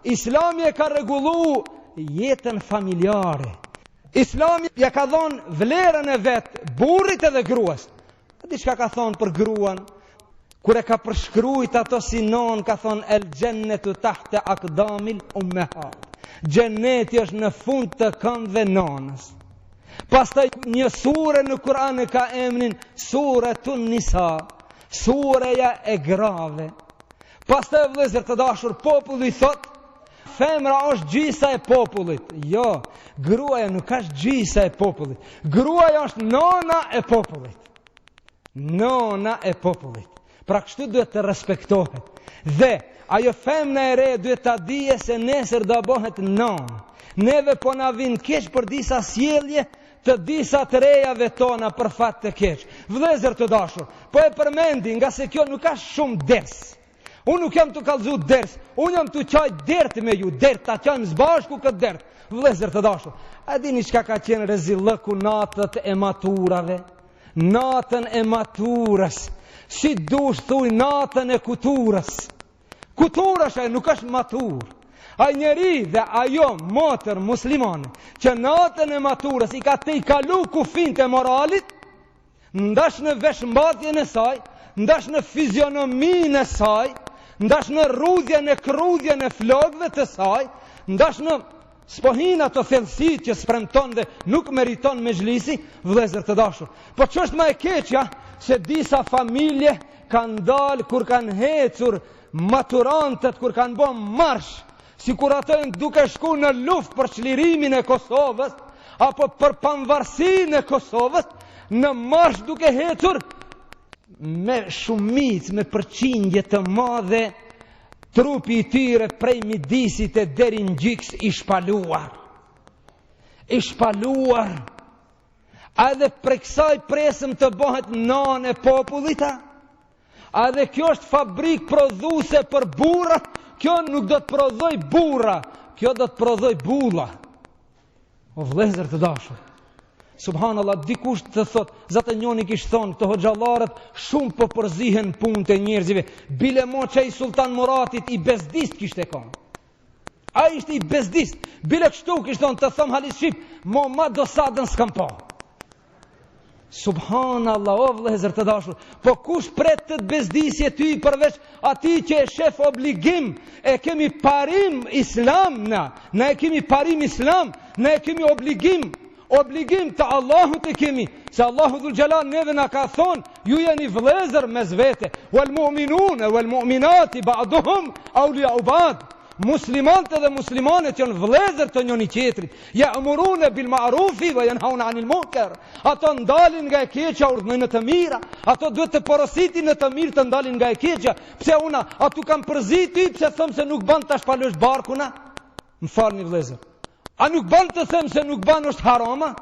Islami e ka rregullu jetën familjare. Islami ja ka dhënë vlerën e vet burrit edhe gruas. Diçka ka thonë për gruan, kur e ka përshkruajt ato si non, ka thonë el gjennetu tahte akdamil ummehat. Gjenneti është në fund të këmbëve nonës. Pastaj një sure në Kur'an e ka emrin Suretun Nisa, sureja e grave. Pastaj vëllezër të dashur, populli thot, femra është gjisa e popullit. Jo, gruaja nuk është gjisa e popullit. Gruaja është nona e popullit. Nona e popullit. Pra kështu duhet të respektohet. Dhe ajo femna e re duhet ta dije se nesër do bëhet nonë. Neve po na vin keq për disa sjellje të disa të rejave tona për fat të keq. Vëllezër të dashur, po e përmendi nga se kjo nuk ka shumë ders. Unë nuk jam të kallëzu ders, unë jam të qaj dert me ju, dert, ta qajmë zbashku këtë dert. Vëllezër të dashur, a dini çka ka qenë rezillëku natët e maturave? Natën e maturës, si dush thuj natën e kuturës. Kuturës nuk është matur. A njeri dhe ajo motër muslimane që natën e maturës i ka te i kalu kufin të moralit, ndash në veshmbatjen e saj, ndash në fizionomin e saj, ndash në rrudhjen e krudhjen e flokëve të saj, ndash në spohina të thellësit që spremton dhe nuk meriton me xhlisi, vëllezër të dashur. Po ç'është më e keqja se disa familje kanë dalë kur kanë hecur maturantët, kur kanë bën marsh, sikur ato duke shku në luftë për çlirimin e Kosovës apo për pavarësinë e Kosovës, në marsh duke hecur me shumicë, me përqindje të madhe, trupi i tyre prej midisit e deri në gjiks i shpaluar. I shpaluar. A dhe prej kësaj presëm të bëhet nanë e popullit? A dhe kjo është fabrik prodhuese për burra? Kjo nuk do të prodhoj burra, kjo do të prodhoj bulla. O vëllezër të dashur, subhanallah, dikush të thot, zatë njoni kishtë thonë, të hoxhallarët shumë po përzihen punë të njerëzive. Bile mo që i Sultan Muratit i bezdist kishtë e konë. A ishte i bezdist. Bile kështu kishtë thonë të thëmë halis shqip, mo ma dosadën s'kam pa. Subhanallah, o vëllezër të dashur, po kush pret të bezdisje ty përveç ati që e shef obligim, e kemi parim islam na e kemi parim islam, na e kemi obligim të Allahut e kemi, se Allahu dhul gjelal neve na ka thonë, ju jeni vëllezër mes vete, wal mu'minune, wal mu'minati, ba'duhum, aulia u ba'd. Muslimante dhe muslimanet janë vëllezër të njëri tjetrit. Ya'muruna bil ma'rufi wa yanhauna 'anil munkar. Ato ndalin nga e keqja, urdhënojnë të mira. Ato duhet të porositin në të mirë, të ndalin nga e keqja. Pse una atu kam përziti, pse them se nuk ban ta shpalosh barkuna? M'falni vëllezër. A nuk ban të them se nuk ban është harama?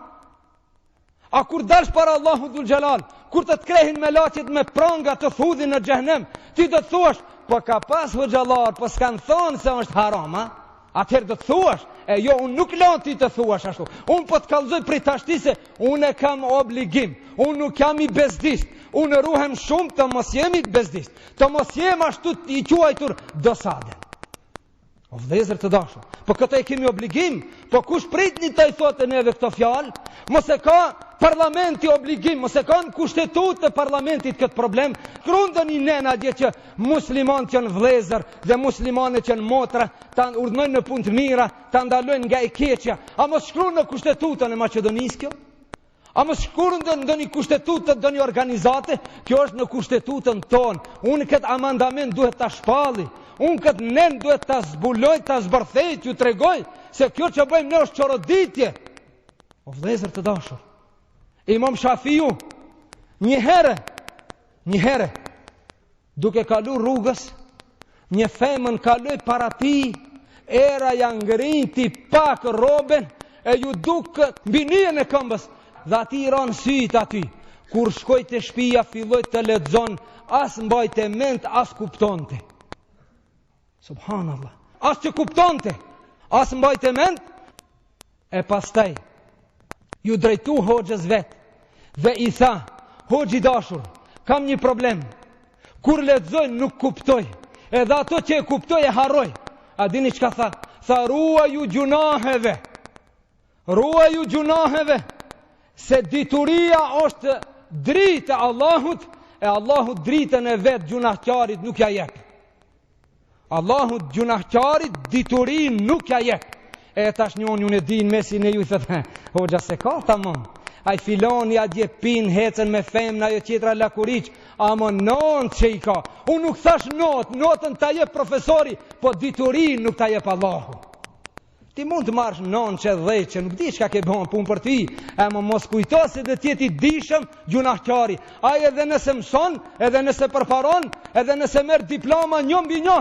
A kur dalsh para Allahu dhul gjelal, kur të krehin me laçet me pranga të thudhin në xhehenem, ti do të thuash, po ka pas hoxhallar, po s'kan thonë se është haram, a? Atëherë do të thuash, e jo, unë nuk lan ti të thuash ashtu. Unë po të kallëzoj prej tashti se unë e kam obligim, unë nuk jam i bezdist, unë ruhem shumë të mos jemi bezdist, të mos jem ashtu i quajtur dosade. O vëllezër të dashur, po këtë e kemi obligim, po kush pritni të i thotë neve këto fjalë? Mos e ka parlamenti obligim, mos e ka në kushtetut të parlamentit këtë problem. Krundën i nena dje që muslimanët janë vëllezër dhe muslimanët janë motra, ta urdhënojnë në punë të mira, ta ndalojnë nga e keqja. A mos shkruan në kushtetutën e Maqedonisë kjo? A mos shkruan në ndonjë kushtetutë të ndonjë organizate? Kjo është në kushtetutën tonë. Unë këtë amandament duhet ta shpalli. Unë këtë nen duhet ta zbuloj, ta zbërthej, t'ju tregoj se kjo që bëjmë ne është çoroditje. O vëllezër të dashur, Imam Shafiu një herë duke kalu rrugës, një femën kaloi para tij, era ja ngrinti pak roben e ju duk mbi njën e këmbës, dhe ati i ranë syt aty. Kur shkoj te shtëpia filloi të lexon, as mbajte mend, as kuptonte. Subhanallah, as që kuptonte, as mbajte mend. E pastaj ju drejtu hoxhës vet dhe i tha, hoxhi dashur, kam një problem. Kur lexoj nuk kuptoj, edhe ato që e kuptoj e harroj. A dini çka tha? Tha ruaju gjunaheve. Ruaju gjunaheve, se dituria është dritë e Allahut, e Allahut dritën e vetë gjunahqarit nuk ja jep. Allahut gjunahqarit diturin nuk ja jep. E tash njën e din mesin e ju i thëtë, hoxha se ka tamam. Ai filoni adje pin hecen me femna, ajo tjetra lakuriq, ama non që i ka. Unë nuk thash notën ta jep profesori, po diturin nuk ta jep Allahu. Ti mund të marrësh non që dhe që nuk di çka ke bën punë për ti, ama mos kujto se do të jeti dishëm gjunahqari. Ai edhe nëse mëson, edhe nëse përparon, edhe nëse merr diploma një mbi një,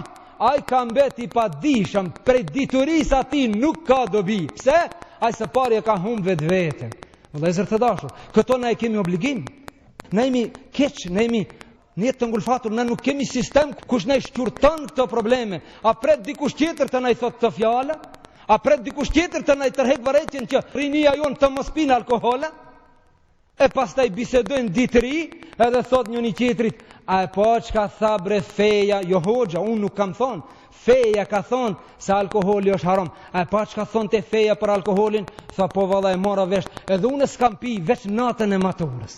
ai ka mbeti pa dishëm, prej diturisë ati nuk ka dobi. Pse? Ai së pari e ka humbë vetveten. Vëllezër të dashur, këto na e kemi obligim. Ne jemi keq, ne jemi në jetë të ngulfatur, ne nuk kemi sistem kush na shqyrton këto probleme. A pret dikush tjetër të na i thotë të fjala? A pret dikush tjetër të na i tërheq varëqen që rinia jon të mos pinë alkoola? E pastaj bisedojnë ditëri, edhe thot njëri tjetrit, a e po çka tha bre feja? Jo hoxha, unë nuk kam thonë. Feja ka thonë se alkoholi është haram. A e po çka thonë te feja për alkoholin? Tha po valla e mora vesh, edhe unë s'kam pi veç natën e maturës.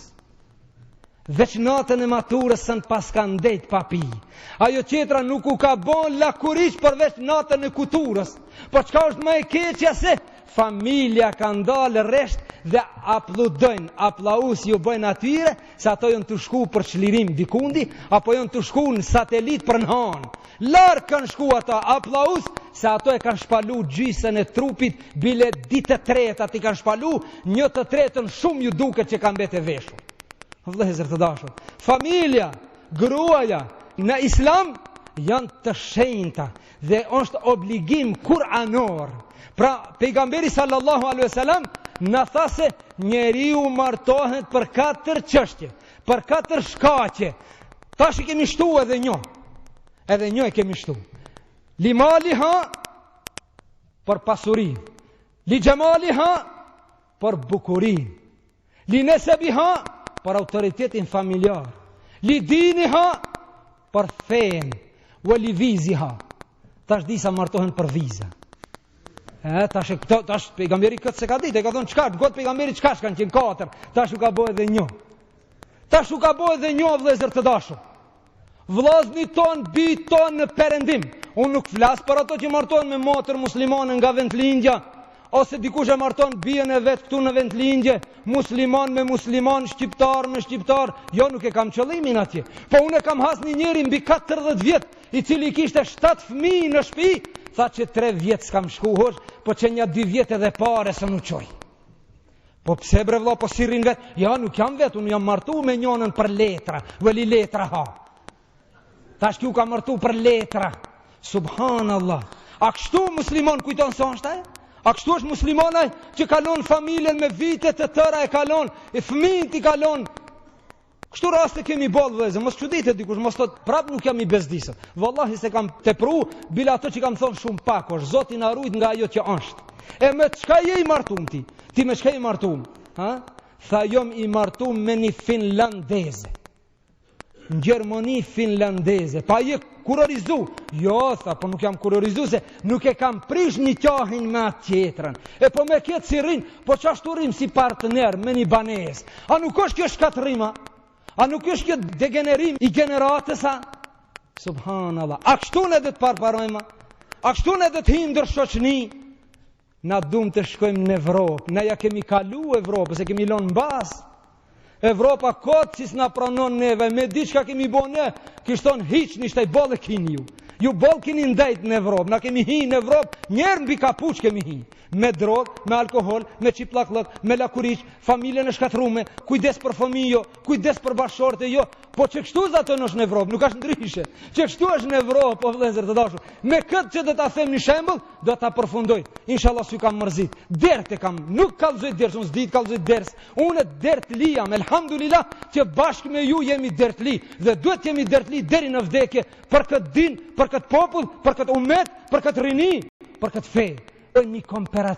Veç natën e maturës sën pas ka ndet pa pi. Ajo tjetra nuk u ka bon lakuriq përveç natën e kuturës. Po çka është më e keqja se familja ka ndalë rresht dhe apludojnë, aplaus ju bëjnë atyre se ato janë të shku për çlirim dikundi, apo janë të shku në satelit për në hanë. Larë kanë shku ata aplaus se ato e kanë shpalu gjysën e trupit, bile ditë të treta ti kanë shpalu, një të tretën shumë ju duket që kanë bete veshur. Vëllezër të dashur, familja, gruaja në islam janë të shenjta dhe është obligim kuranor. Pra pejgamberi sallallahu alaihi wasallam na tha se njeriu martohet për 4 çështje, për 4 shkaqe. Tash i kemi shtuar edhe një. Edhe një e kemi shtuar. Li maliha për pasuri, li jamaliha për bukurinë, li nasabiha për autoritetin familjar, li diniha për fen, wa li viziha. Tash disa martohen për viza. Tash pejgamberi këtë se ka ditë, e ka thonë çka, gotë pejgamberi çka kanë qenë 4, tash u ka bëu edhe një. Tash u ka bëu edhe një, vëllezër të dashur. Vllazni ton, bijt ton në perëndim. Unë nuk flas për ato që martohen me motër muslimane nga vendlindja, ose dikush e marton bijën e vet këtu në vendlindje, musliman me musliman, shqiptar me shqiptar. Jo, nuk e kam qëllimin atje. Po unë e kam has një njeri mbi 40 vjet, i cili kishte 7 fëmijë në shtëpi, tha që 3 vjet s'kam shku hosh, po që një 2 vjet edhe pare së nuk qoj. Po pse bre vlla, po si rrin vet? Ja, nuk jam vet, unë jam martu me njënën për letra, veli letra ha. Tash kjo ka martu për letra. Subhanallah. A kështu musliman kujton se është ai? A kështu është muslimana që kalon familjen me vite të tëra e kalon, e fëmijët i kalon. Kështu raste kemi bollë vëllezër, mos çuditë dikush, mos thot prap nuk jam i bezdisur. Vallahi se kam tepru, bila ato që kam thonë shumë pak, është Zoti na ruajt nga ajo që është. E me çka je i martuar ti? Ti me çka je i martuar? Ha? Tha jom i martuar me një finlandeze. Në Gjermani finlandeze. Pa je kurorizu? Jo, tha, po nuk jam kurorizu se nuk e kam prish një qahin me atë tjetrën. E po me ketë si rrin, po qashtu rrim si partner me një banes. A nuk është kjo shkatrima? A nuk është kjo degenerim i generatës? Subhanallah. A kështu ne dhe të parparojma? A kështu ne dhe të hindër shoqni? Na dum të shkojmë në Evropë. Na ja kemi kalu Evropë, se kemi lonë mbas. Evropa kotë si s'na pranon neve, me diçka kemi bo ne, kishton hiq nishtaj bolle kini ju. Ju boll kini ndajt në Evropë, na kemi hi në Evropë, njerë mbi kapuq kemi hi. Me drogë, me alkohol, me qiplaklëk, me lakuriq, familjen e shkatrume, kujdes për fëmijë, kujdes për bashorte, jo. Po që kështu zato në është në Evropë, nuk është ndryshe. Që kështu është në Evropë, po vëllezër të dashur. Me këtë që do ta them një shembull, do ta përfundoj. Inshallah s'ju kam mërzit. Dert e kam, nuk kallzoj ders, unë s'di të kallzoj ders. Unë dert li jam, elhamdulillah, që bashkë me ju jemi dert li dhe duhet jemi dert li deri në vdekje për këtë din, për këtë popull, për këtë umet, për këtë rini, për këtë fe. Një komparacion